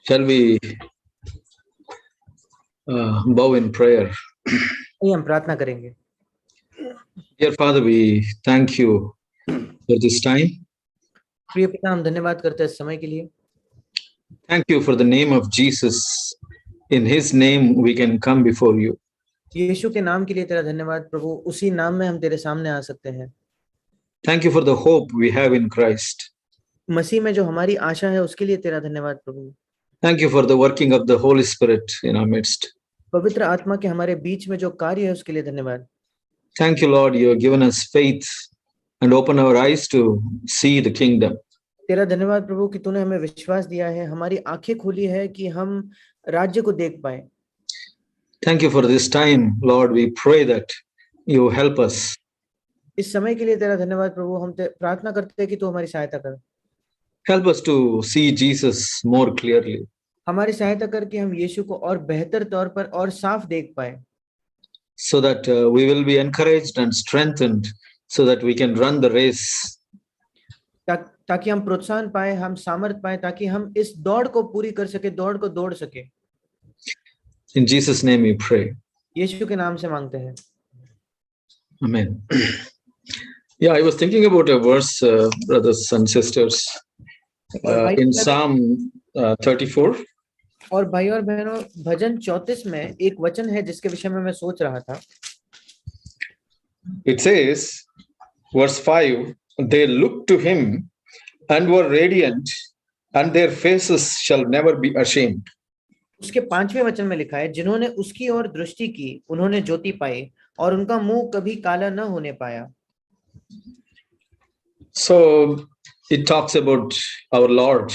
Shall we bow in prayer? हम प्रार्थना करेंगे। Dear Father, we thank you for this time. प्रिय पिता, हम धन्यवाद करते हैं इस समय के लिए। Thank you for the name of Jesus. In His name we can come before you. यीशु के नाम के लिए तेरा धन्यवाद प्रभु, उसी नाम में हम तेरे सामने आ सकते हैं। Thank you for the hope we have in Christ. मसीह में जो हमारी आशा है उसके लिए तेरा धन्यवाद प्रभु। Thank you for the working of the Holy Spirit in our midst. पवित्र आत्मा के हमारे बीच में जो कार्य है उसके लिए धन्यवाद। Thank you, Lord, you have given us faith and open our eyes to see the kingdom. तेरा धन्यवाद प्रभु कि तूने हमें विश्वास दिया है, हमारी आंखें खुली है कि हम राज्य को देख पाए। Thank you for this time, Lord. We pray that you help us. इस समय के लिए तेरा धन्यवाद प्रभु, हम प्रार्थना करते हैं कि तू हमारी सहायता कर। Help us to see Jesus more clearly. हमारी सहायता कर कि हम यीशु को और बेहतर तौर पर और साफ देख पाए। So that we will be encouraged and strengthened so that we can run the race. ताकि हम प्रोत्साहन पाए, हम सामर्थ पाए, ताकि हम इस दौड़ को पूरी कर सके, दौड़ को दौड़ सके। In Jesus' name we pray. यीशु के नाम से मांगते हैं। Amen. Yeah, I was thinking about a verse, brothers and sisters, in Psalm 34. और भाई और बहनों, भजन 34 में एक वचन है जिसके विषय में मैं सोच रहा था। It says, verse 5, they looked to him and were radiant, and their faces shall never be ashamed. उसके 5वें वचन में लिखा है, जिन्होंने उसकी ओर दृष्टि की उन्होंने ज्योति पाई और उनका मुंह कभी काला न होने पाया। So it talks about our Lord,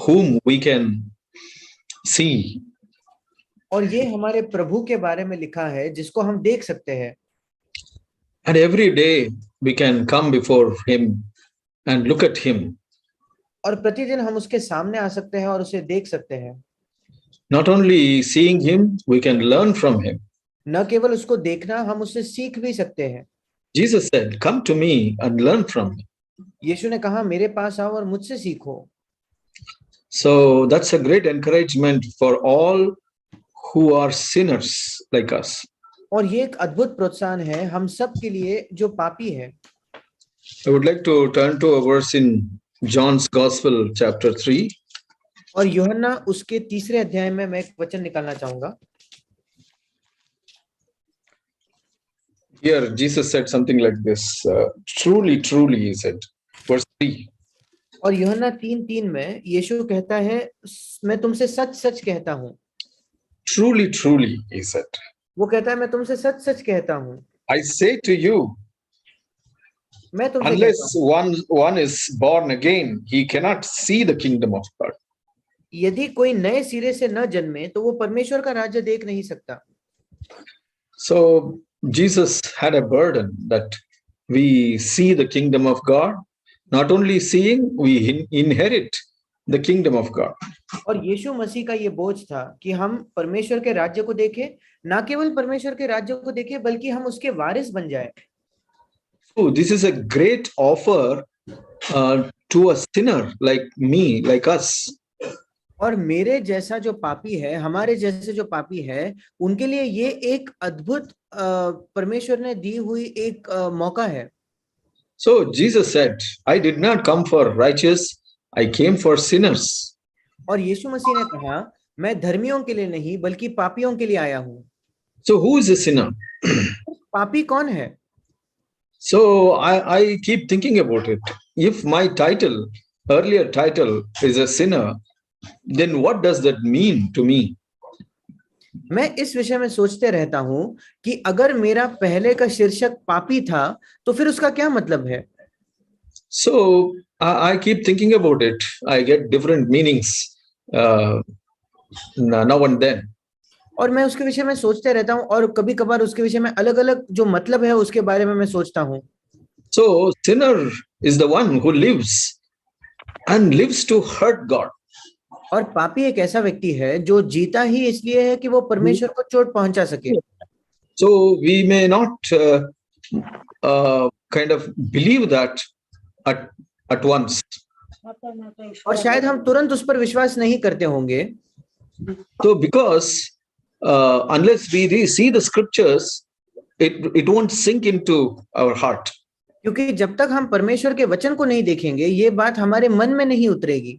whom we can see. और ये हमारे प्रभु के बारे में लिखा है जिसको हम देख सकते हैं। And every day we can come before him and look at him. और प्रतिदिन हम उसके सामने आ सकते हैं और उसे देख सकते हैं। Not only seeing him, we can learn from him. न केवल उसको देखना, हम उससे सीख भी सकते हैं। Jesus said, "Come to me and learn from me." यीशु ने कहा, मेरे पास आओ और मुझसे सीखो। So that's a great encouragement for all who are sinners like us. और ये एक अद्भुत प्रोत्साहन है हम सब के लिए जो पापी है। I would like to turn to a verse in John's Gospel, chapter 3. और यूहन्ना उसके 3 अध्याय में मैं एक वचन निकालना चाहूंगा। Here Jesus said something like this, truly, truly, he said, verse 3. और यूहन्ना 3:3 में यीशु कहता है, मैं तुमसे सच सच कहता हूँ। Truly, truly, he said. वो कहता है, मैं तुमसे सच सच कहता हूँ। I say to you, मैं तुमसे unless कहता one is born again, he cannot see the kingdom of God. यदि कोई नए सिरे से न जन्मे तो वो परमेश्वर का राज्य देख नहीं सकता। So Jesus had a burden that we see the kingdom of God. Not only seeing, we inherit the kingdom of God. और यीशु मसीह का ये बोझ था कि हम परमेश्वर के राज्य को देखें, ना केवल परमेश्वर के राज्य को देखें बल्कि हम उसके वारिस बन जाए। So this is a great offer to a sinner like me, like us. और मेरे जैसा जो पापी है, हमारे जैसे जो पापी है, उनके लिए ये एक अद्भुत परमेश्वर ने दी हुई एक मौका है। So Jesus said, I did not come for righteous, I came for sinners. और यीशु मसीह ने कहा, मैं धर्मियों के लिए नहीं बल्कि पापियों के लिए आया हूँ। So who is a sinner? पापी कौन है? So I keep thinking about it. If my title, earlier title, is a sinner, then what does that mean to me? मैं इस विषय में सोचते रहता हूँ कि अगर मेरा पहले का शीर्षक पापी था तो फिर उसका क्या मतलब है? So I keep thinking about it. I get different meanings now and then. और मैं उसके विषय में सोचते रहता हूँ और कभी कभार उसके विषय में अलग अलग जो मतलब है उसके बारे में मैं सोचता हूँ। So sinner is the one who lives and lives to hurt God. और पापी एक ऐसा व्यक्ति है जो जीता ही इसलिए है कि वो परमेश्वर को चोट पहुंचा सके। So we may not kind of believe that at once. और शायद हम तुरंत उस पर विश्वास नहीं करते होंगे। So because unless we see the scriptures, it won't sink into our heart. क्योंकि जब तक हम परमेश्वर के वचन को नहीं देखेंगे, ये बात हमारे मन में नहीं उतरेगी।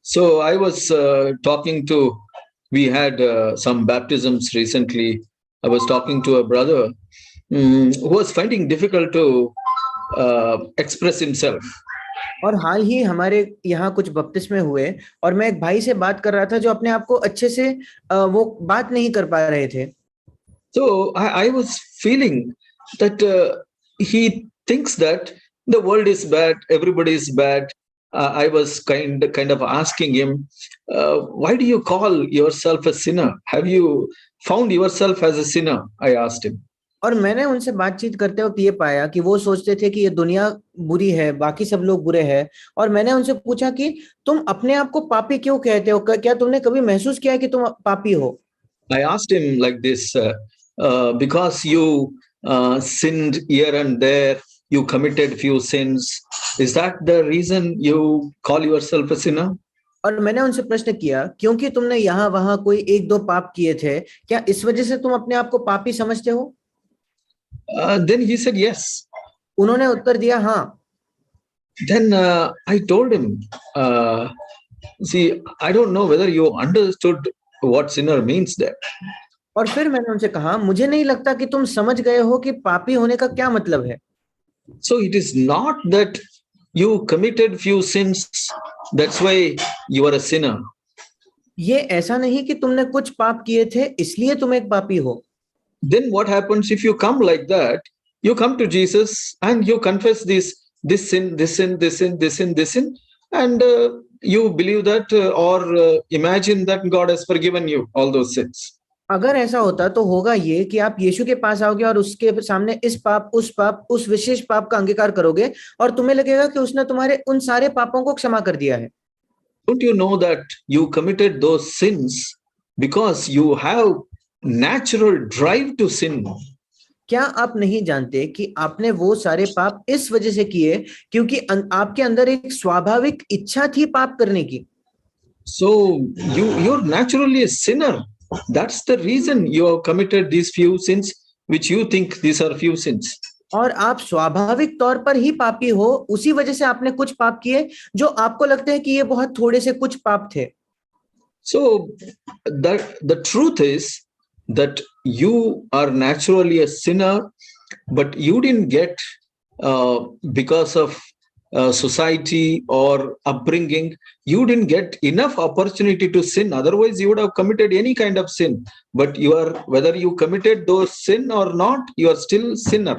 So I was talking to, we had some baptisms recently. I was talking to a brother who was finding difficult to express himself. और हाल ही हमारे यहाँ कुछ बपतिस्मे हुए और मैं एक भाई से बात कर रहा था जो अपने आप को अच्छे से वो बात नहीं कर पा रहे थे। So I was feeling that he thinks that the world is bad, everybody is bad. I was kind of asking him, why do you call yourself a sinner? Have you found yourself as a sinner? I asked him. और मैंने उनसे बातचीत करते वक्त ये पाया कि वो सोचते थे कि ये दुनिया बुरी है, बाकी सब लोग बुरे हैं। और मैंने उनसे पूछा कि तुम अपने आप को पापी क्यों कहते हो? क्या तुमने कभी महसूस किया है कि तुम पापी हो? I asked him like this, because you sinned here and there, you committed few sins. Is that the reason you call yourself a sinner? और मैंने उनसे प्रश्न किया, क्योंकि तुमने यहाँ वहां कोई एक दो पाप किए थे, क्या इस वजह से तुम अपने आप को पापी समझते हो? Then he said yes. उन्होंने उत्तर दिया हाँ। Then I told him, see, I don't know whether you understood what sinner means there. और फिर मैंने उनसे कहा, मुझे नहीं लगता कि तुम समझ गए हो कि पापी होने का क्या मतलब है। So it is not that you committed few sins, that's why you are a sinner. ये ऐसा नहीं कि तुमने कुछ पाप किए थे इसलिए तुम एक पापी हो। Then what happens if you come like that? You come to Jesus and you confess this sin, this sin, this sin, this sin, this sin, and you believe that or imagine that God has forgiven you all those sins. अगर ऐसा होता तो होगा ये कि आप यीशु के पास आओगे और उसके सामने इस पाप, उस विशेष पाप का अंगीकार करोगे और तुम्हें लगेगा कि उसने तुम्हारे उन सारे पापों को क्षमा कर दिया है। Don't you know that you committed those sins because you have natural drive to sin? क्या आप नहीं जानते कि आपने वो सारे पाप इस वजह से किए क्योंकि आपके अंदर एक स्वाभाविक इच्छा थी पाप करने की। So you're naturally a sinner. That's the reason you have committed these few sins, which you think these are few sins. और आप स्वाभाविक तौर पर ही पापी हो, उसी वजह से आपने कुछ पाप किए जो आपको लगता है कि ये बहुत थोड़े से कुछ पाप थे। So the truth is that you are naturally a sinner, but you didn't get because of society or upbringing, you didn't get enough opportunity to sin. Otherwise, you would have committed any kind of sin. But whether you committed those sin or not, you are still sinner.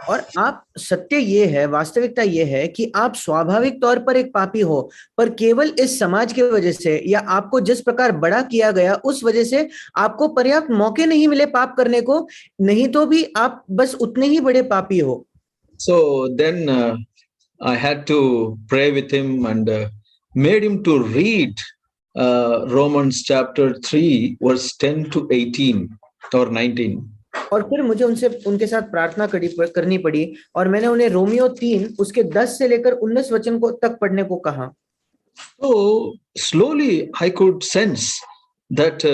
और आप सत्य ये है, वास्तविकता ये है कि आप स्वाभाविक तौर पर एक पापी हो, पर केवल इस समाज की वजह से या आपको जिस प्रकार बड़ा किया गया उस वजह से आपको पर्याप्त मौके नहीं मिले पाप करने को, नहीं तो भी आप बस उतने ही बड़े पापी हो। So then I had to pray with him and made him to read Romans chapter 3 verse 10 to 18 or 19. और फिर मुझे उनके साथ प्रार्थना करनी पड़ी और मैंने उन्हें रोमियो 3 उसके 10 से लेकर 19 वचन को तक पढ़ने को कहा। So slowly I could sense that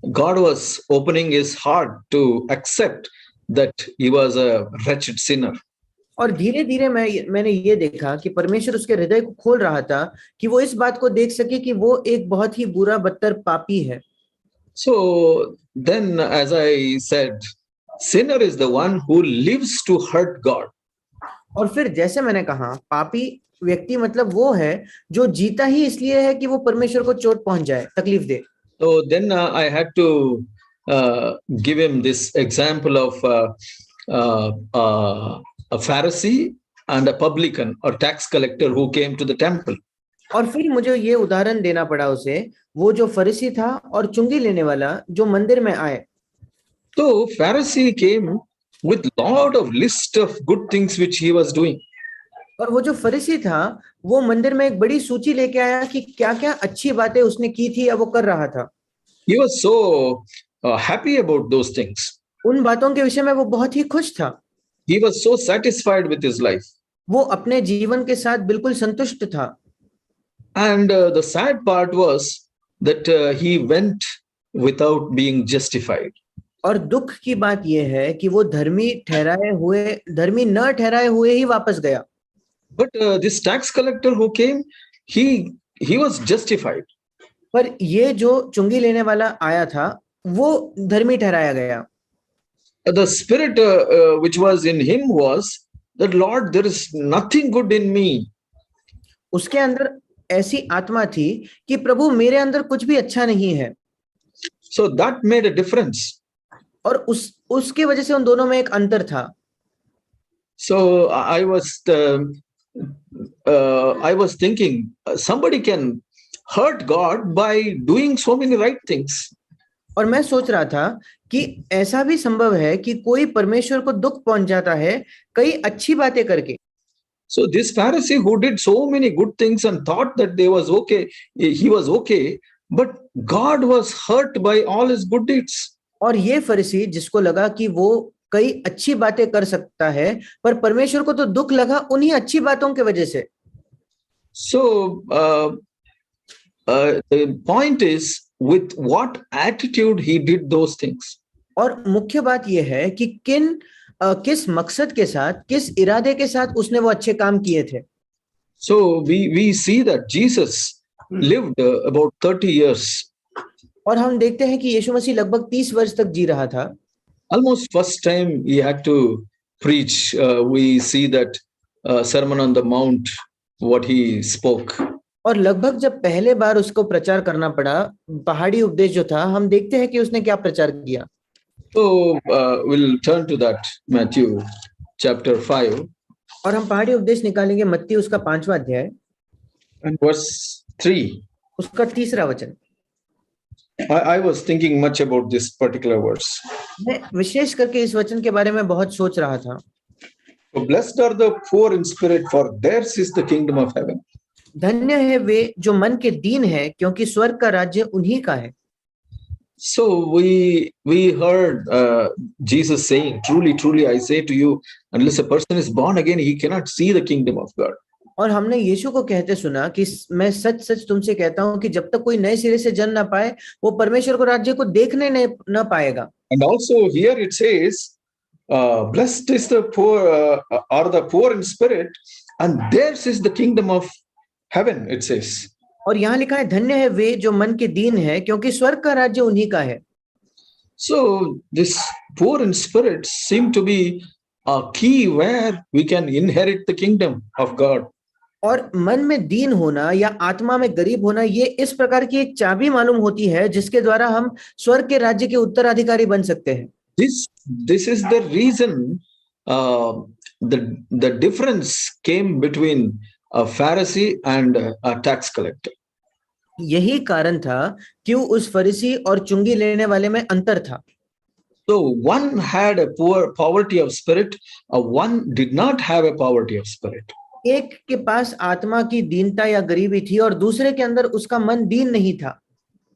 God was opening his heart to accept that he was a wretched sinner. और धीरे धीरे मैंने ये देखा कि परमेश्वर उसके हृदय को खोल रहा था कि वो इस बात को देख सके कि वो एक बहुत ही बुरा बदतर पापी है। So then, as I said, sinner is the one who lives to hurt God. और फिर जैसे मैंने कहा, पापी व्यक्ति मतलब वो है जो जीता ही इसलिए है कि वो परमेश्वर को चोट पहुंच जाए, तकलीफ दे। So then I had to give him this example of a Pharisee and a publican or tax collector who came to the temple. और फिर मुझे ये उदाहरण देना पड़ा उसे, वो जो फरीसी था और चुंगी लेने वाला जो मंदिर में आए। So Pharisee came with lot of list of good things which he was doing. और वो जो फरीसी था वो मंदिर में एक बड़ी सूची लेके आया कि क्या-क्या अच्छी बातें उसने की थी या वो कर रहा था। He was so happy about those things. उन बातों के विषय में वो बहुत ही खुश था। He was so satisfied with his life. वो अपने जीवन के साथ बिल्कुल संतुष्ट था। And the sad part was that he went without being justified. और दुख की बात यह है कि वो धर्मी न ठहराए हुए ही वापस गया। But this tax collector who came, he was justified. पर ये जो चुंगी लेने वाला आया था वो धर्मी ठहराया गया। The spirit which was in him was that, Lord, there is nothing good in me. उसके अंदर ऐसी आत्मा थी कि प्रभु मेरे अंदर कुछ भी अच्छा नहीं है। So that made a difference. और उसके वजह से उन दोनों में एक अंतर था। So I was thinking, somebody can hurt God by doing so many right things. और मैं सोच रहा था कि ऐसा भी संभव है कि कोई परमेश्वर को दुख पहुंचाता है कई अच्छी बातें करके। So this Pharisee who did so many good things and thought that he was okay, but God was hurt by all his good deeds. और ये फरीसी जिसको लगा कि वो कई अच्छी बातें कर सकता है, पर परमेश्वर को तो दुख लगा उन्हीं अच्छी बातों की वजह से। So the point is, with what attitude he did those things. और मुख्य बात यह है कि किस मकसद के साथ, किस इरादे के साथ उसने वो अच्छे काम किए थे। So we see that Jesus lived about 30 years. और हम देखते हैं कि यीशु मसीह लगभग 30 वर्ष तक जी रहा था। Almost first time he had to preach. We see that Sermon on the Mount, what he spoke. और लगभग जब पहले बार उसको प्रचार करना पड़ा, पहाड़ी उपदेश जो था, हम देखते हैं कि उसने क्या प्रचार किया। So we'll turn to that, Matthew chapter 5. और हम पहाड़ी उपदेश निकालेंगे मत्ती उसका 5वां अध्याय and verse 3. उसका 3रा वचन। I was thinking much about this particular verse. मैं विशेष करके इस वचन के बारे में बहुत सोच रहा था। So blessed are the poor in spirit, for theirs is the kingdom of heaven. धन्य है वे जो मन के दीन है, क्योंकि स्वर्ग का राज्य उन्हीं का है। So we heard Jesus saying, truly, truly, I say to you, unless a person is born again, he cannot see the kingdom of God. और हमने यीशु को कहते सुना कि मैं सच सच तुमसे कहता हूं कि जब तक कोई नए सिरे से जन्म ना पाए, वो परमेश्वर को राज्य को देखने न पाएगा। And also here it says, blessed is the poor, are the poor in spirit, and theirs is the kingdom of heaven, it says. और यहाँ लिखा है धन्य है वे जो मन के दीन है, क्योंकि स्वर्ग का राज्य उन्हीं का है। So this poor in spirit seem to be a key where we can inherit the kingdom of God. और मन में दीन होना या आत्मा में गरीब होना, ये इस प्रकार की एक चाबी मालूम होती है जिसके द्वारा हम स्वर्ग के राज्य के उत्तराधिकारी बन सकते हैं। This is the reason the difference came between a Pharisee and a tax collector. यही कारण था क्यों उस फरीसी और चुंगी लेने वाले में अंतर था। So one had a poverty of spirit, one did not have a poverty of spirit. एक के पास आत्मा की दीनता या गरीबी थी और दूसरे के अंदर उसका मन दीन नहीं था।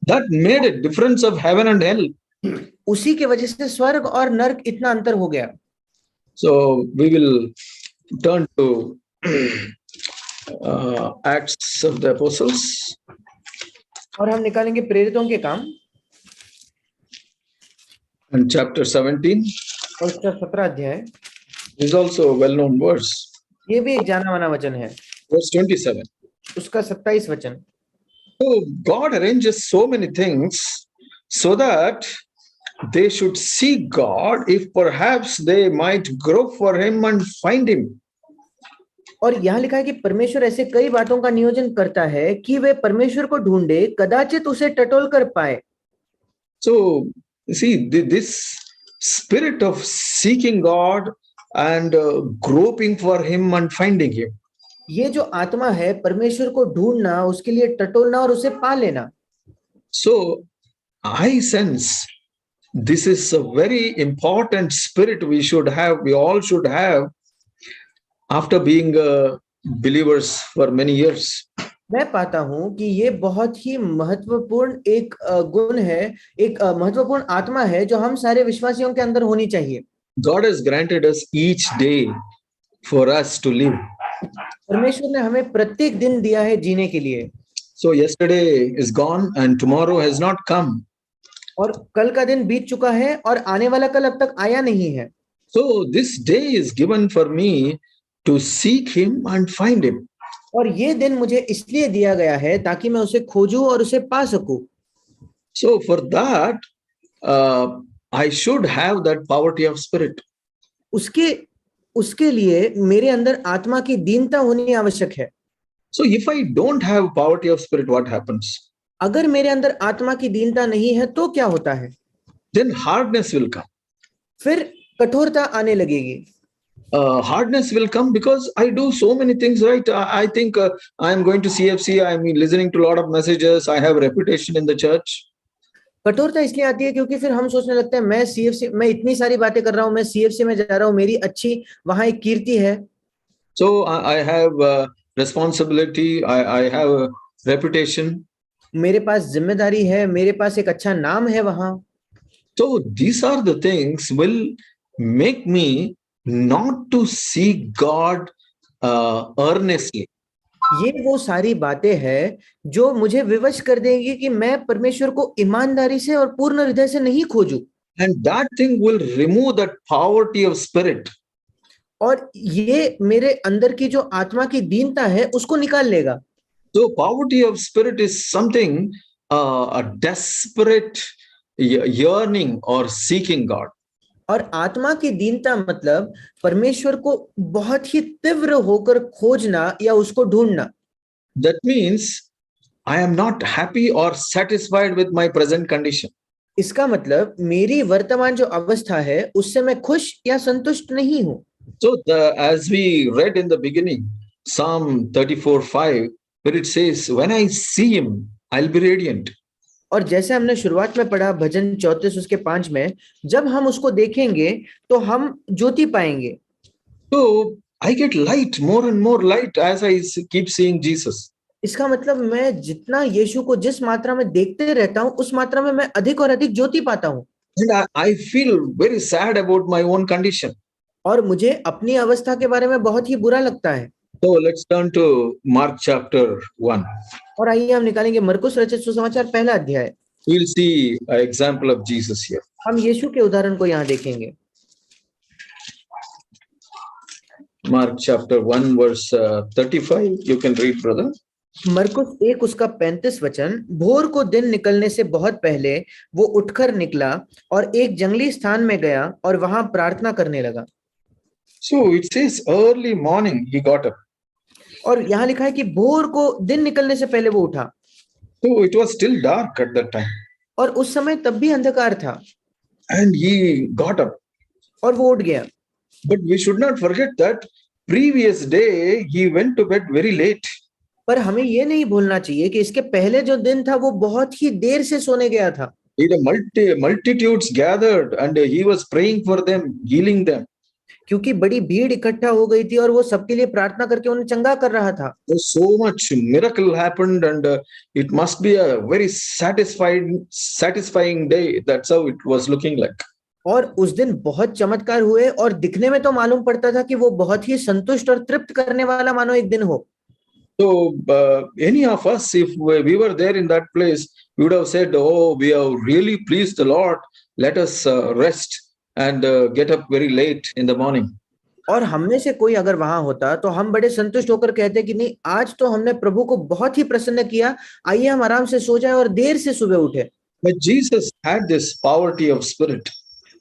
That made a difference of heaven and hell. उसी के वजह से स्वर्ग और नरक इतना अंतर हो गया। So we will turn to Acts of the Apostles. और हम निकालेंगे प्रेरितों के काम and chapter 17. और उसका 17 अध्याय। This is also a well-known verse. ये भी एक जाना माना वचन है। Verse 27. उसका 27 वचन। So God arranges so many things so that they should seek God, if perhaps they might grope for him and find him. और यहाँ लिखा है कि परमेश्वर ऐसे कई बातों का नियोजन करता है कि वे परमेश्वर को ढूंढे, कदाचित उसे टटोल कर पाए। So see, this spirit of seeking God and groping for him and finding him. ये जो आत्मा है परमेश्वर को ढूंढना, उसके लिए टटोलना और उसे पा लेना। So I sense this is a very important spirit we all should have after being believers for many years. मैं पाता हूं कि ये बहुत ही महत्वपूर्ण एक गुण है, एक महत्वपूर्ण आत्मा है जो हम सारे विश्वासियों के अंदर होनी चाहिए। God has granted us each day for us to live. परमेश्वर ने हमें प्रत्येक दिन दिया है जीने के लिए। So yesterday is gone and tomorrow has not come. और कल का दिन बीत चुका है और आने वाला कल अब तक आया नहीं है। So this day is given for me to seek him and find him. और ये दिन मुझे इसलिए दिया गया है ताकि मैं उसे खोजूं और उसे पा सकूं। So for that, I should have that poverty of spirit. उसके लिए मेरे अंदर आत्मा की दीनता होनी आवश्यक है। So if I don't have poverty of spirit, what happens? अगर मेरे अंदर आत्मा की दीनता नहीं है तो क्या होता है? Then hardness will come. फिर कठोरता आने लगेगी। Hardness will come because I do so many things right. I think I am going to CFC. I am listening to a lot of messages. I have reputation in the church. कठोरता इसलिए आती है क्योंकि फिर हम सोचने लगते हैं मैं सीएफसी, मैं इतनी सारी बातें कर रहा हूँ, मैं सीएफसी में जा रहा हूँ, मेरी अच्छी वहां एक कीर्ति है। So I have responsibility. I have a reputation. मेरे पास जिम्मेदारी है, मेरे पास एक अच्छा नाम है वहां। So these are the things will make me not to seek God earnestly. ये वो सारी बातें हैं जो मुझे विवश कर देंगी कि मैं परमेश्वर को ईमानदारी से और पूर्ण हृदय से नहीं खोजूं। And that thing will remove that poverty of spirit. और ये मेरे अंदर की जो आत्मा की दीनता है उसको निकाल लेगा। So poverty of spirit is something a desperate yearning or seeking God. और आत्मा की दीनता मतलब परमेश्वर को बहुत ही तीव्र होकर खोजना या उसको ढूंढना। That means I am not happy or satisfied with my present condition. इसका मतलब मेरी वर्तमान जो अवस्था है उससे मैं खुश या संतुष्ट नहीं हूं। So as we read in the beginning, Psalm 34:5, where it says, "When I see him, I'll be radiant." और जैसे हमने शुरुआत में पढ़ा भजन 34 उसके 5 में, जब हम उसको देखेंगे तो हम ज्योति पाएंगे। So I get light, more and more light as I keep seeing Jesus. इसका मतलब मैं जितना यीशु को जिस मात्रा में देखते रहता हूं उस मात्रा में मैं अधिक और अधिक ज्योति पाता हूं। And I feel very sad about my own condition. और मुझे अपनी अवस्था के बारे में बहुत ही बुरा लगता है। So let's turn to Mark chapter 1. और आइए हम निकालेंगे मरकुस रचित सुसमाचार पहला अध्याय। We'll see an example of Jesus here. हम यीशु के उदाहरण को यहाँ देखेंगे। Mark chapter 1 verse 35. You can read, brother. मरकुस 1 उसका 35 वचन। भोर को दिन निकलने से बहुत पहले वो उठकर निकला और एक जंगली स्थान में गया और वहां प्रार्थना करने लगा। So it says early morning he got up. और यहाँ लिखा है कि भोर को दिन निकलने से पहले वो उठा। So it was still dark at that time. और उस समय तब भी अंधकार था। And he got up. और वो उठ गया। But we should not forget that previous day he went to bed very late. पर हमें ये नहीं भूलना चाहिए कि इसके पहले जो दिन था वो बहुत ही देर से सोने गया था। Multitudes gathered and he was praying for them, healing them. क्योंकि बड़ी भीड़ इकट्ठा हो गई थी और वो सबके लिए प्रार्थना करके उन्हें चंगा कर रहा था। So much miracle happened and it must be a very satisfying day. That's how it was looking like. और उस दिन बहुत चमत्कार हुए और दिखने में तो मालूम पड़ता था कि वो बहुत ही संतुष्ट और तृप्त करने वाला मानो एक दिन हो। So any of us, if we were there in that place, we would have said, "Oh, we have really pleased the Lord. Let us rest and get up very late in the morning." और हम में से कोई अगर वहां होता तो हम बड़े संतुष्ट होकर कहते कि नहीं, आज तो हमने प्रभु को बहुत ही प्रसन्न किया, आइए हम आराम से सो जाएं और देर से सुबह उठे। But Jesus had this poverty of spirit.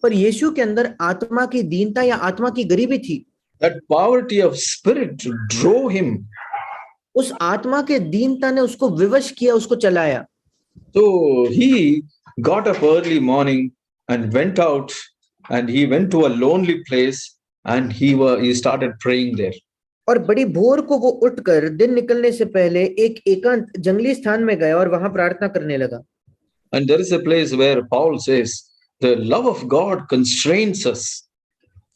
पर यीशु के अंदर आत्मा की दीनता या आत्मा की गरीबी थी। That poverty of spirit drove him. उस आत्मा के दीनता ने उसको विवश किया, उसको चलाया। So he got up early morning and went out and he went to a lonely place and he started praying there. और बड़ी भोर को वो उठकर दिन निकलने से पहले एक एकांत जंगली स्थान में गया और वहां प्रार्थना करने लगा। And there is a place where Paul says the love of God constrains us.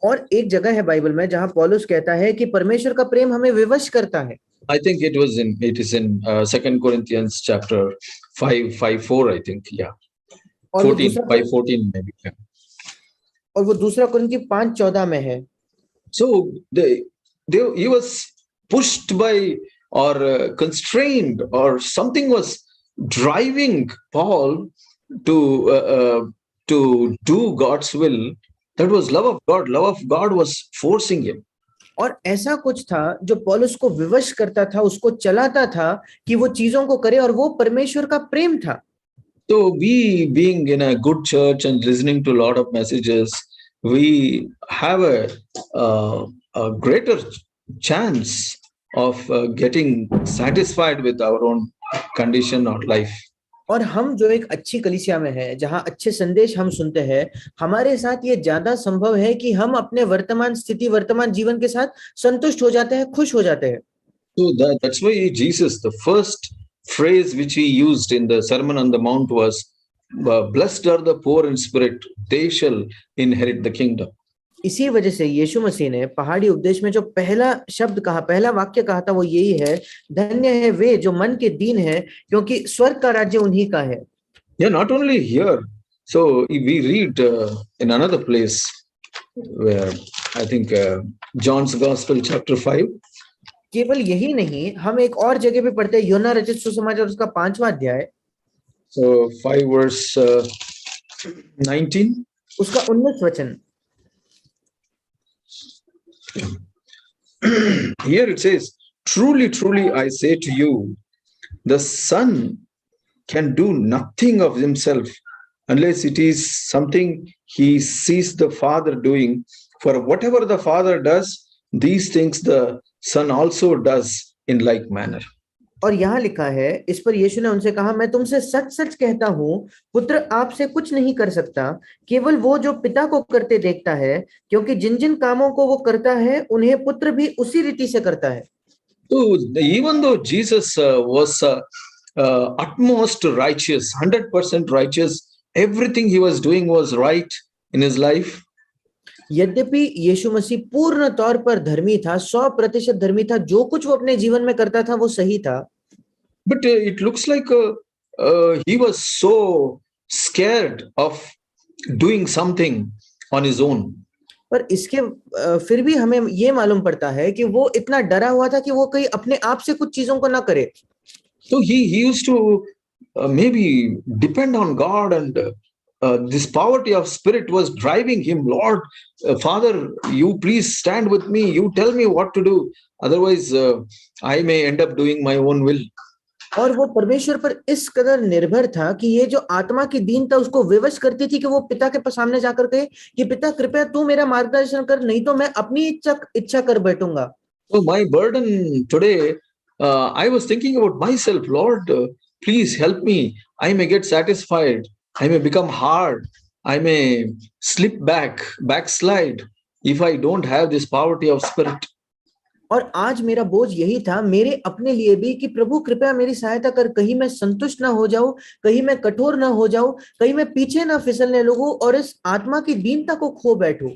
और एक जगह है बाइबल में जहां पौलुस कहता है कि परमेश्वर का प्रेम हमें विवश करता है। I think it is in 2 Corinthians chapter 5:4, I think, yeah. 5:14 maybe. Yeah. और वो दूसरा कुरिन्थी 5:14 में है। So he was pushed by or constrained, or something was driving Paul to do God's will. That was love of God. Love of God was forcing him. और ऐसा कुछ था जो पौलुस को विवश करता था, उसको चलाता था कि वो चीजों को करे, और वो परमेश्वर का प्रेम था. So we, being in a good church and listening to a lot of messages, we have a greater chance of getting satisfied with our own condition or life. और हम जो एक अच्छी कलीसिया में है, जहां अच्छे संदेश हम सुनते हैं, हमारे साथ ये ज्यादा संभव है कि हम अपने वर्तमान स्थिति, वर्तमान जीवन के साथ संतुष्ट हो जाते हैं, खुश हो जाते हैं. So that's why Jesus, the first phrase which he used in the Sermon on the Mount was, "Blessed are the poor in spirit; they shall inherit the kingdom." इसी वजह से यीशु मसीह ने पहाड़ी उपदेश में जो पहला शब्द कहा, पहला वाक्य कहा था, वो यही है, धन्य है वे जो मन के दीन है, क्योंकि स्वर्ग का राज्य उन्हीं का है. Yeah, not only here. So we read in another place where I think John's Gospel chapter 5. केवल यही नहीं, हम एक और जगह पे पढ़ते हैं, योना रचित सुसमाचार उसका 5वां अध्याय. So 5 verse 19. उसका 19 वचन. Here it says, "Truly, truly, I say to you, the Son can do nothing of himself unless it is something he sees the Father doing. For whatever the Father does, these things the Son also does in like manner." और यहाँ लिखा है, इस पर यीशु ने उनसे कहा, मैं तुमसे सच सच कहता हूँ, पुत्र आपसे कुछ नहीं कर सकता, केवल वो जो पिता को करते देखता है, क्योंकि जिन जिन कामों को वो करता है, उन्हें पुत्र भी उसी रीति से करता है. So even though Jesus was utmost righteous, 100% righteous, everything he was doing was right in his life. यद्यपि यीशु मसीह पूर्ण तौर पर धर्मी था, 100% धर्मी था, जो कुछ वो अपने जीवन में करता था वो सही था. But it looks like he was so scared of doing something on his own. पर इसके फिर भी हमें ये मालूम पड़ता है कि वो इतना डरा हुआ था कि वो कहीं अपने आप से कुछ चीजों को ना करे. So he used to maybe depend on God, and this poverty of spirit was driving him. Lord, Father, you please stand with me. You tell me what to do. Otherwise, I may end up doing my own will. और वो परमेश्वर पर इस कदर निर्भर था कि ये जो आत्मा की दीनता उसको विवश करती थी कि वो पिता के सामने जाकर कहे कि पिता कृपया तू मेरा मार्गदर्शन कर, नहीं तो मैं अपनी इच्छा कर बैठूंगा. So my burden today, I was thinking about myself. Lord, please help me. I may get satisfied. I may become hard. I may slip backslide if I don't have this poverty of spirit. और आज मेरा बोझ यही था मेरे अपने लिए भी कि प्रभु कृपया मेरी सहायता कर, कहीं मैं संतुष्ट ना हो जाऊं, कहीं मैं कठोर ना हो जाऊं, कहीं मैं पीछे ना फिसलने लगूं और इस आत्मा की दीनता को खो बैठूं.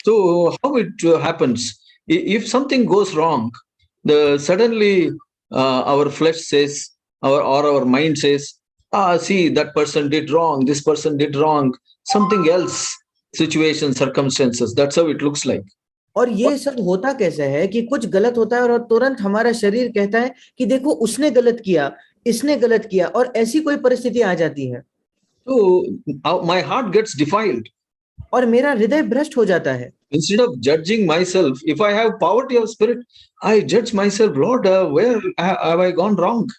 So how it happens? If something goes wrong, suddenly our flesh says, our mind says, see, that person did wrong, this person did wrong, something else, situation, circumstances. That's how it looks like. और ये सब होता कैसे है कि कुछ गलत होता है और तुरंत हमारा शरीर कहता है कि देखो उसने गलत किया, इसने गलत किया, और ऐसी कोई परिस्थिति आ जाती है. So my heart gets defiled. और मेरा हृदय भ्रष्ट हो जाता है. Instead of judging myself, if I have poverty of spirit, I judge myself. Lord, where have I gone wrong?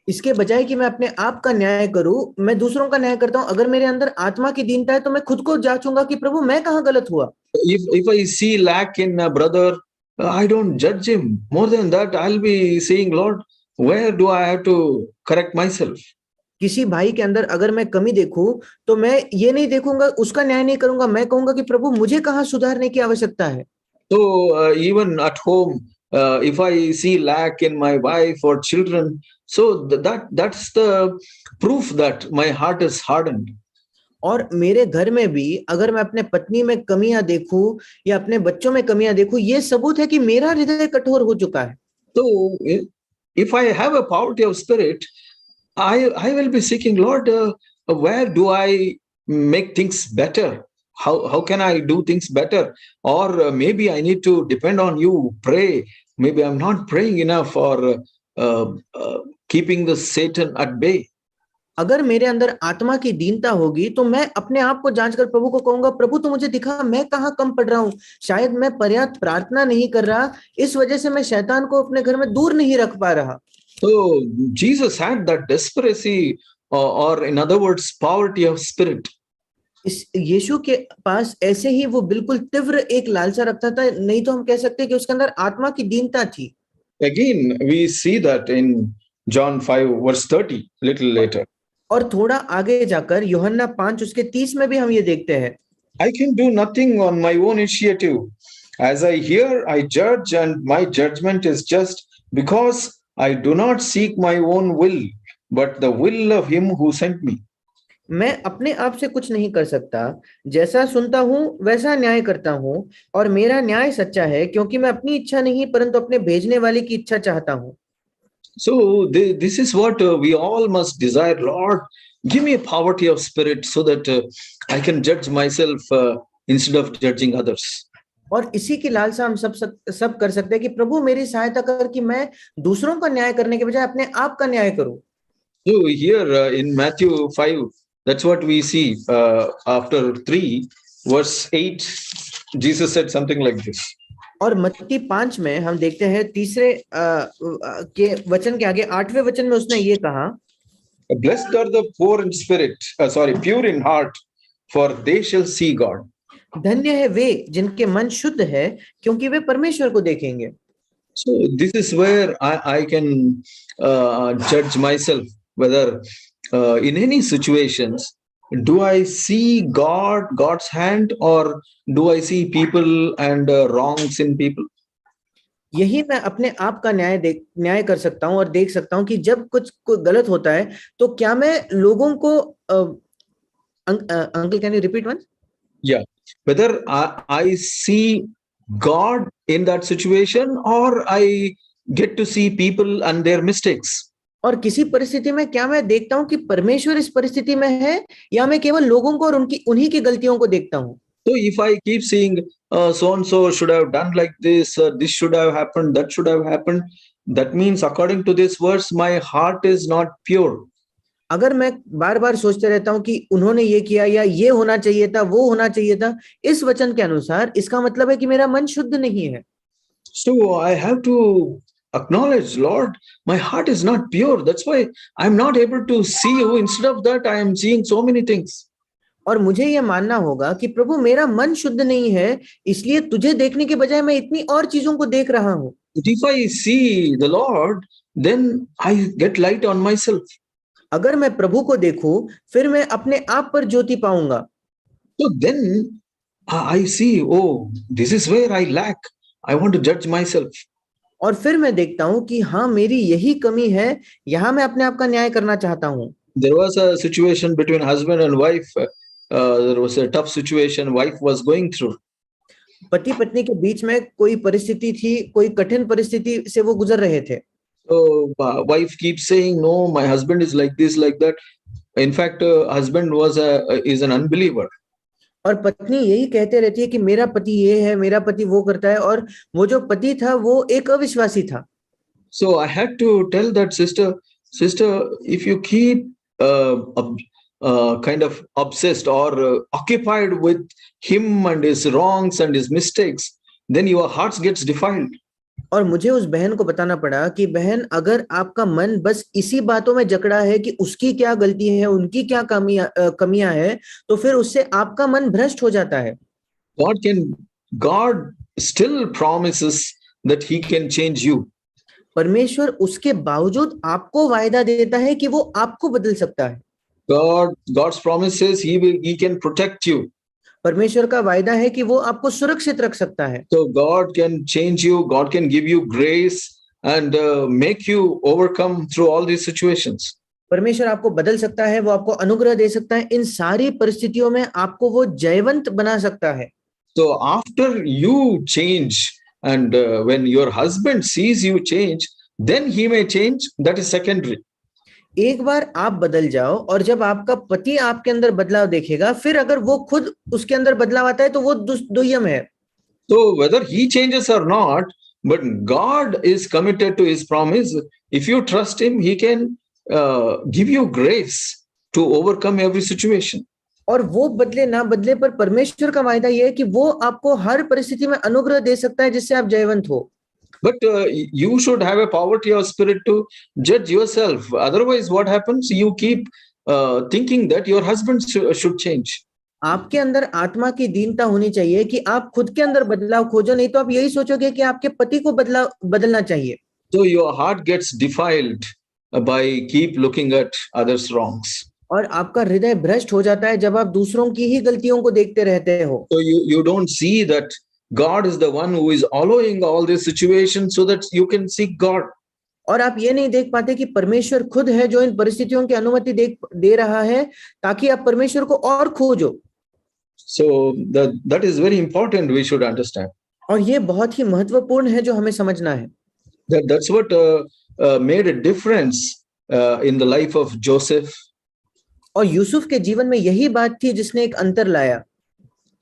इसके बजाय कि मैं अपने आप का न्याय करूं, मैं दूसरों का न्याय करता हूं. अगर मेरे अंदर आत्मा की दीनता है तो मैं खुद को जांचूंगा कि प्रभु मैं कहां गलत हुआ. If I see lack in a brother, I don't judge him. More than that, I'll be saying, Lord, where do I have to correct myself? किसी भाई के अंदर अगर मैं कमी देखूं तो मैं ये नहीं देखूंगा, उसका न्याय नहीं करूंगा, मैं कहूंगा कि प्रभु मुझे कहां सुधारने की आवश्यकता है. So even at home, if I see lack in my wife or children, so that's the proof that my heart is hardened. और मेरे घर में भी अगर मैं अपने पत्नी में कमियां देखूं या अपने बच्चों में कमियां देखूं, ये सबूत है कि मेरा हृदय कठोर हो चुका है. So if I have a poverty of spirit, I will be seeking, Lord, where do I make things better? How can I do things better? Or maybe I need to depend on you, pray. Maybe I'm not praying enough, or keeping the Satan at bay. अगर मेरे अंदर आत्मा की दीनता होगी तो मैं अपने आप को जांच कर प्रभु को कहूंगा, प्रभु तू मुझे दिखा मैं कहाँ कम पड़ रहा हूँ, शायद मैं पर्याप्त प्रार्थना नहीं कर रहा, इस वजह से मैं शैतान को अपने घर में दूर नहीं रख पा रहा। So Jesus had that desperacy, or in other words, poverty of spirit. इस यीशु के पास ऐसे ही वो बिल्कुल तीव्र एक लालसा रखता था, नहीं तो हम कह सकते हैं कि उसके अंदर आत्मा की दीनता थी। Again, we see that in John 5, verse 30, little later. और थोड़ा आगे जाकर यूहन्ना 5 उसके 30 में भी हम ये देखते हैं, I can do nothing on my own initiative. As I hear, I judge, and my judgment is just, because I do not seek my own will, but the will of him who sent me. मैं अपने आप से कुछ नहीं कर सकता, जैसा सुनता हूँ वैसा न्याय करता हूँ, और मेरा न्याय सच्चा है क्योंकि मैं अपनी इच्छा नहीं परंतु अपने भेजने वाले की इच्छा चाहता हूँ। So this is what we all must desire. Lord, give me a poverty of spirit so that I can judge myself instead of judging others. और इसी की लालसा हम सब कर सकते हैं कि प्रभु मेरी सहायता कर कि मैं दूसरों का न्याय करने के बजाय अपने आप का न्याय करूं। So here in Matthew 5, that's what we see after 3, verse 8, Jesus said something like this. और मत्ती 5 में हम देखते हैं तीसरे के वचन के आगे 8वें वचन में उसने ये कहा, Blessed are the poor in spirit, pure in heart, for they shall see God. धन्य है वे जिनके मन शुद्ध है क्योंकि वे परमेश्वर को देखेंगे। So this is where I can judge myself, whether in any situations, do I see God's hand, or do I see people and wrongs in people? यही मैं अपने आप का न्याय कर सकता हूं और देख सकता हूं कि जब कुछ गलत होता है तो क्या मैं लोगों को uncle can you repeat one? Yeah, whether I see God in that situation, or I get to see people and their mistakes. और किसी परिस्थिति में क्या मैं देखता हूं कि परमेश्वर इस परिस्थिति में है या मैं केवल लोगों को और उन्हीं की गलतियों को देखता हूं। So if I keep seeing so and so should have done like this, this should have happened, that should have happened, that means according to this verse my heart is not pure. अगर मैं बार बार सोचते रहता हूं कि उन्होंने ये किया या ये होना चाहिए था, वो होना चाहिए था, इस वचन के अनुसार इसका मतलब है कि मेरा मन शुद्ध नहीं है। So I have to acknowledge, Lord, my heart is not pure. That's why I'm not able to see you. Instead of that, I am seeing so many things. और मुझे यह मानना होगा कि प्रभु मेरा मन शुद्ध नहीं है, इसलिए तुझे देखने के बजाय मैं इतनी और चीजों को देख रहा हूं। But if I see the Lord, then I get light on myself. अगर मैं प्रभु को देखूं फिर मैं अपने आप पर ज्योति पाऊंगा। So then I see, oh, this is where I lack. I want to judge myself. और फिर मैं देखता हूं कि हाँ मेरी यही कमी है, यहाँ मैं अपने आप का न्याय करना चाहता हूं। There was a situation between husband and wife. There was a tough situation wife was going through. पति पत्नी के बीच में कोई परिस्थिति थी, कोई कठिन परिस्थिति से वो गुजर रहे थे। So wife keeps saying, no, my husband is like this, like that. In fact, husband is an unbeliever. और पत्नी यही कहते रहती है कि मेरा पति ये है, मेरा पति वो करता है, और वो जो पति था वो एक अविश्वासी था। So I had to tell that sister, if you keep kind of obsessed or occupied with him and his wrongs and his mistakes, then your heart gets defiled. और मुझे उस बहन को बताना पड़ा कि बहन, अगर आपका मन बस इसी बातों में जकड़ा है कि उसकी क्या गलती है, उनकी क्या कमियां हैं, तो फिर उससे आपका मन भ्रष्ट हो जाता है। God still promises that he can change you. परमेश्वर उसके बावजूद आपको वायदा देता है कि वो आपको बदल सकता है। God's promise says he can protect you. परमेश्वर का वायदा है कि वो आपको सुरक्षित रख सकता है। So God can change you, God can give you grace and make you overcome through all these situations. परमेश्वर आपको बदल सकता है, वो आपको अनुग्रह दे सकता है, इन सारी परिस्थितियों में आपको वो जयवंत बना सकता है। So after you change and when your husband sees you change, then he may change. That is secondary. एक बार आप बदल जाओ और जब आपका पति आपके अंदर बदलाव देखेगा, फिर अगर वो खुद उसके अंदर बदलाव आता है तो वो दुय्यम है। So whether he changes or not, But God is committed to his promise. If you trust him, he can give you grace to overcome every situation. और वो बदले ना बदले, पर परमेश्वर का वायदा ये है कि वो आपको हर परिस्थिति में अनुग्रह दे सकता है जिससे आप जयवंत हो। But you should have a poverty of spirit to judge yourself. Otherwise, what happens? You keep thinking that your husband should change. आपके अंदर आत्मा की दीनता होनी चाहिए कि आप खुद के अंदर बदलाव खोजो, नहीं तो आप यही सोचोगे कि आपके पति को बदलना चाहिए। So your heart gets defiled by keep looking at others' wrongs. और आपका हृदय भ्रष्ट हो जाता है जब आप दूसरों की ही गलतियों को देखते रहते हो। So you don't see that God is the one who is allowing all these situations so that you can seek God. और आप ये नहीं देख पाते कि परमेश्वर खुद है जो इन परिस्थितियों की अनुमति दे रहा है ताकि आप परमेश्वर को और खोजो। So that is very important. We should understand. और ये बहुत ही महत्वपूर्ण है जो हमें समझना है। That's what made a difference in the life of Joseph. और यूसुफ के जीवन में यही बात थी जिसने एक अंतर लाया।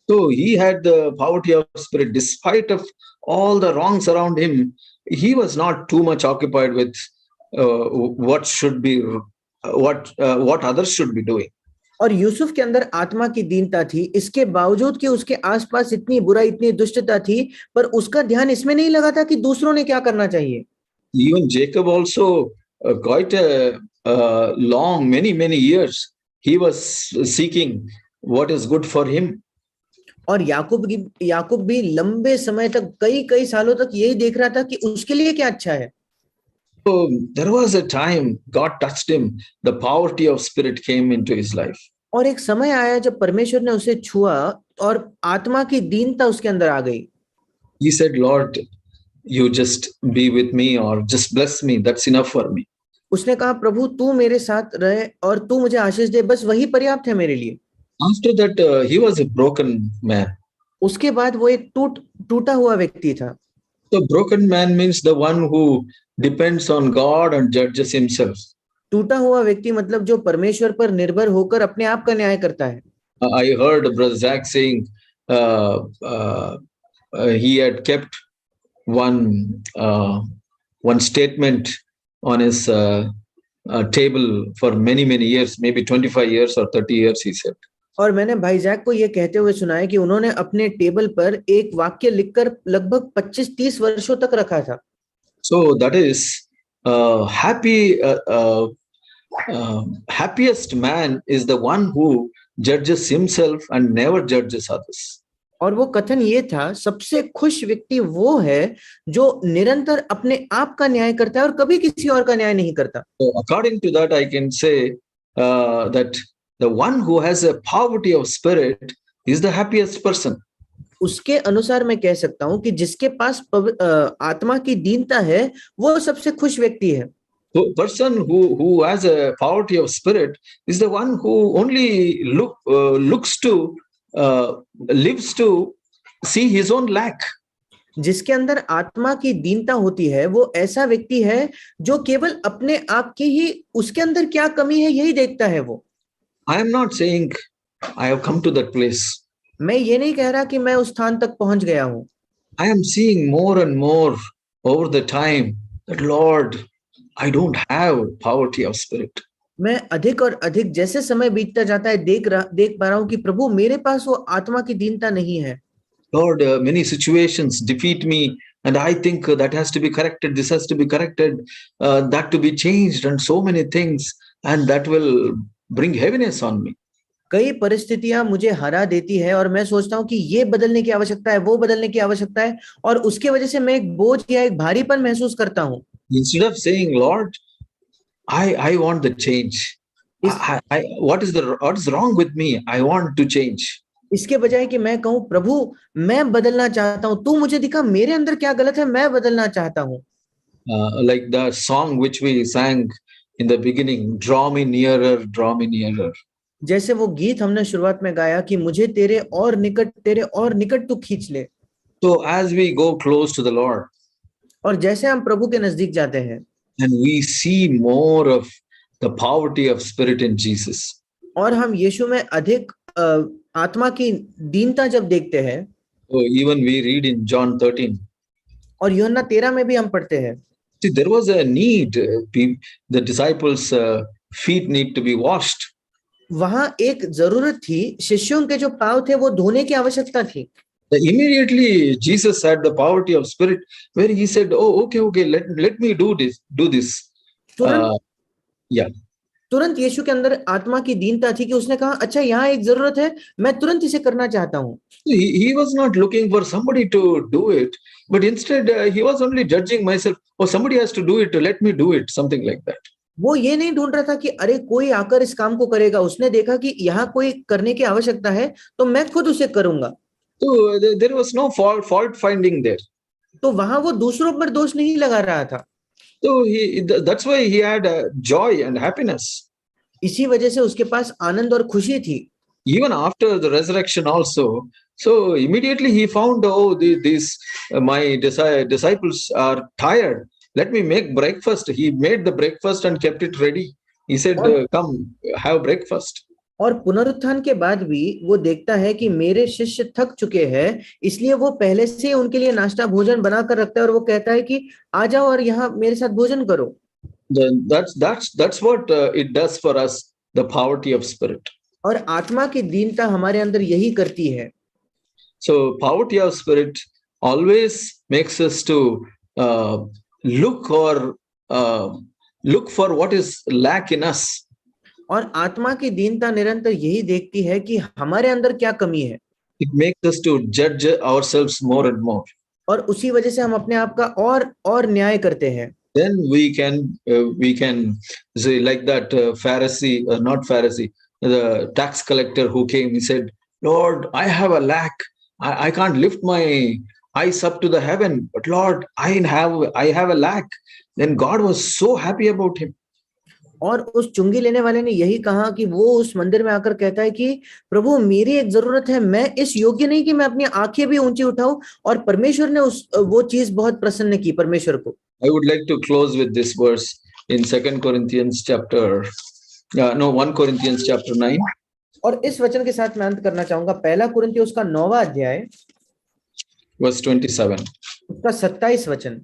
So he had the poverty of spirit. Despite of all the wrongs around him, he was not too much occupied with what others should be doing. और यूसुफ के अंदर आत्मा की दीनता थी, इसके बावजूद कि उसके आसपास इतनी बुराई, इतनी दुष्टता थी, पर उसका ध्यान इसमें नहीं लगा था कि दूसरों ने क्या करना चाहिए। Even Jacob also quite a long, many years, he was seeking what is good for him. और याकूब भी लंबे समय तक, कई सालों तक यही देख रहा था कि उसके लिए क्या अच्छा है। So there was a time God touched him. The poverty of spirit came into his life. और एक समय आया जब परमेश्वर ने उसे छुआ और आत्मा की दीनता उसके अंदर आ गई। He said, Lord, you just be with me or just bless me. That's enough for me. उसने कहा, प्रभु तू मेरे साथ रहे और तू मुझे आशीष दे, बस वही पर्याप्त है मेरे लिए। After that, he was a broken man. उसके बाद वो एक टूटा हुआ व्यक्ति था। So broken man means the one who depends on God and judges himself. टूटा हुआ व्यक्ति मतलब जो परमेश्वर पर निर्भर होकर अपने आप का न्याय करता है। I heard Brother Zach saying he had kept one statement on his table for many years, maybe 25 years or 30 years, he said. और मैंने भाई जैक को ये कहते हुए सुना है कि उन्होंने अपने टेबल पर एक वाक्य लिखकर लगभग 25-30 वर्षों तक रखा था। So that is happiest man is the one who judges himself and never judges others. और वो कथन ये था, सबसे खुश व्यक्ति वो है जो निरंतर अपने आप का न्याय करता है और कभी किसी और का न्याय नहीं करता। So according to that, I can say that the one who has a poverty of spirit is the happiest person. उसके अनुसार मैं कह सकता हूं कि जिसके पास आत्मा की दीनता है वो सबसे खुश व्यक्ति है। So person who has a poverty of spirit is the one who only looks to lives to see his own lack. जिसके अंदर आत्मा की दीनता होती है वो ऐसा व्यक्ति है जो केवल अपने आप की ही, उसके अंदर क्या कमी है यही देखता है वो। I am not saying I have come to that place. मैं ये नहीं कह रहा कि मैं उस स्थान तक पहुंच गया हूं। I am seeing more and more over the time that Lord, I don't have poverty of spirit. मैं अधिक और अधिक जैसे समय बीतता जाता है देख पा रहा हूं कि प्रभु मेरे पास वो आत्मा की दीनता नहीं है। Lord, many situations defeat me and I think that has to be corrected, this has to be corrected, that to be changed and so many things, and that will bring heaviness on me. कई परिस्थितियां मुझे हरा देती है और मैं सोचता हूं कि ये बदलने की आवश्यकता है, वो बदलने की आवश्यकता है, और उसके वजह से मैं एक बोझ या एक भारीपन महसूस करता हूं। Instead of saying, Lord, I want the change. What is wrong with me? I want to change. इसके बजाय कि मैं कहूं, प्रभु मैं बदलना चाहता हूं, तू मुझे दिखा मेरे अंदर क्या गलत है, मैं बदलना चाहता हूं। Like the song which we sang in the beginning, draw me nearer, draw me nearer. जैसे वो गीत हमने शुरुआत में गाया कि मुझे तेरे और निकट तू खींच ले। So as we go close to the Lord, और जैसे हम प्रभु के नजदीक जाते हैं, and we see more of the poverty of spirit in Jesus. और हम यीशु में अधिक आत्मा की दीनता जब देखते हैं, So even we read in John 13. और यूहन्ना 13 में भी हम पढ़ते हैं See, there was a need. The disciples' feet need to be washed. वहां एक जरूरत थी, शिष्यों के जो पांव थे वो धोने की आवश्यकता थी। Immediately, Jesus had the poverty of spirit, where he said, "Oh, okay, let me do this." तुरंत Yeah. तुरंत यीशु के अंदर आत्मा की दीनता थी कि उसने कहा, अच्छा यहाँ एक जरूरत है, मैं तुरंत इसे करना चाहता हूँ। He was not looking for somebody to do it, but instead he was only judging myself. Oh, somebody has to do it. Let me do it. Something like that. वो ये नहीं ढूंढ रहा था कि अरे कोई आकर इस काम को करेगा, उसने देखा कि यहाँ कोई करने की आवश्यकता है तो मैं खुद उसे करूंगा। So there was no fault finding there. तो वहां वो दूसरों पर दोष नहीं लगा रहा था। So that's why he had joy and happiness. इसी वजह से उसके पास आनंद और खुशी थी। Even after the resurrection also. So immediately he found, oh, these my disciples are tired. Let me make breakfast. He made the breakfast and kept it ready. He said, और come, have breakfast. और पुनरुत्थान के बाद भी वो देखता है कि मेरे शिष्य थक चुके हैं, इसलिए वो पहले से उनके लिए नाश्ता भोजन बनाकर रखता है और वो कहता है कि आ जाओ और यहाँ मेरे साथ भोजन करो। That's what it does for us, the poverty of spirit. और आत्मा की दीनता हमारे अंदर यही करती है। So poverty of spirit always makes us to look for what is lack in us. और आत्मा की दीनता निरंतर यही देखती है कि हमारे अंदर क्या कमी है। It makes us to judge ourselves more and more. और उसी वजह से हम अपने आप का और न्याय करते हैं। Then we can say like that Pharisee, not Pharisee, the tax collector who came. He said, "Lord, I have a lack. I can't lift my eyes up to the heaven, but Lord, I have a lack." Then God was so happy about him. और उस चुंगी लेने वाले ने यही कहा कि वो उस मंदिर में आकर कहता है कि प्रभु मेरी एक जरूरत है, मैं इस योग्य नहीं कि मैं अपनी आंखें भी ऊंची उठाऊं, और परमेश्वर ने वो चीज बहुत प्रसन्न की परमेश्वर को। I would like to close with this verse in 2 Corinthians chapter 9. और इस वचन के साथ मैं अंत करना चाहूंगा, पहला कुरिन्थियों उसका 9वां अध्याय verse 27. उसका 27 वचन।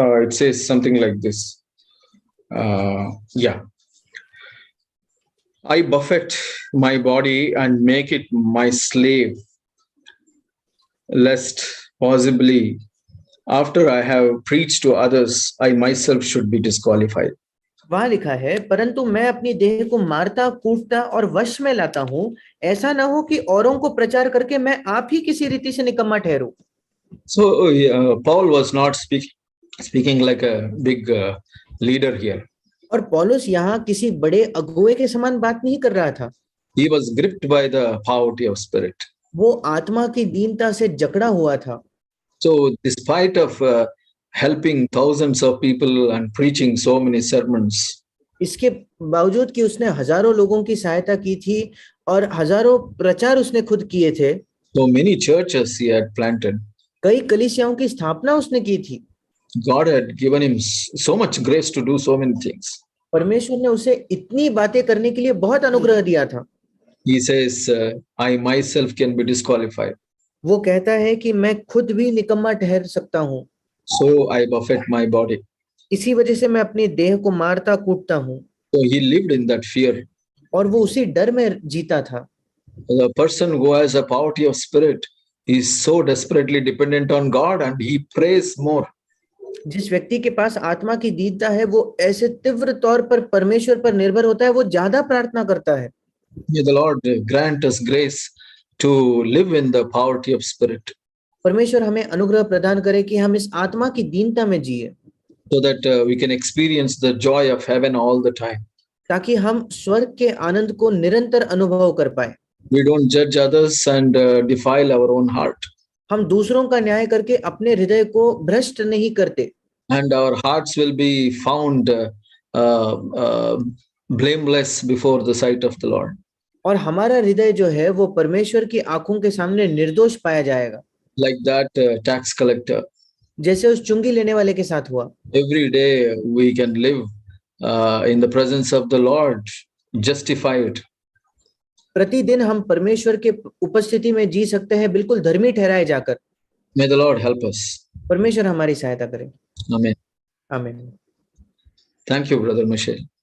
It says something like this. I buffet my body and make it my slave, lest possibly after I have preached to others, I myself should be disqualified. वहां लिखा है, परंतु मैं अपनी देह को मारता कूटता और वश में लाता हूं, ऐसा ना हो कि औरों को प्रचार करके मैं आप ही किसी रीति से निकम्मा ठहरूं। So Paul was not speaking like a big leader here. और पौलुस यहाँ किसी बड़े अगुवे के समान बात नहीं कर रहा था। He was gripped by the poverty of spirit. वो आत्मा की दीनता से जकड़ा हुआ था। So despite of helping thousands of people and preaching so many sermons, इसके बावजूद कि उसने हजारों लोगों की सहायता की थी और हजारों प्रचार उसने खुद किए थे, so many churches he had planted, कई कलीसियाओं की स्थापना उसने की थी, God had given him so much grace to do so many things. परमेश्वर ने उसे इतनी बातें करने के लिए बहुत अनुग्रह दिया था। He says, I myself can be disqualified. वो कहता है कि मैं खुद भी निकम्मा ठहर सकता हूँ, So I buffet my body. इसी वजह से मैं अपनी देह को मारता कूटता हूँ। So he lived in that fear. और वो उसी डर में जीता था। The person who has a poverty of spirit is so desperately dependent on God and he prays more. जिस व्यक्ति के पास आत्मा की दीनता है, वो ऐसे तीव्र तौर पर परमेश्वर पर निर्भर होता है, वो ज्यादा प्रार्थना करता है। May the Lord grant us grace to live in the poverty of spirit. परमेश्वर हमें अनुग्रह प्रदान करे कि हम इस आत्मा की दीनता में जिए, so that we can experience the joy of heaven all the time. ताकि हम स्वर्ग के आनंद को निरंतर अनुभव कर पाए। We don't judge others and defile our own heart. हम दूसरों का न्याय करके अपने हृदय को भ्रष्ट नहीं करते। And our hearts will be found blameless before the sight of the Lord. और हमारा हृदय जो है वो परमेश्वर की आंखों के सामने निर्दोष पाया जाएगा। Like that tax collector. जैसे उस चुंगी लेने वाले के साथ हुआ। Every day we can live in the presence of the Lord, justified. प्रतिदिन हम परमेश्वर के उपस्थिति में जी सकते हैं, बिल्कुल धर्मी ठहराए जाकर। May the Lord help us. परमेश्वर हमारी सहायता करे। Amen. आमीन। Thank you, Brother Michelle.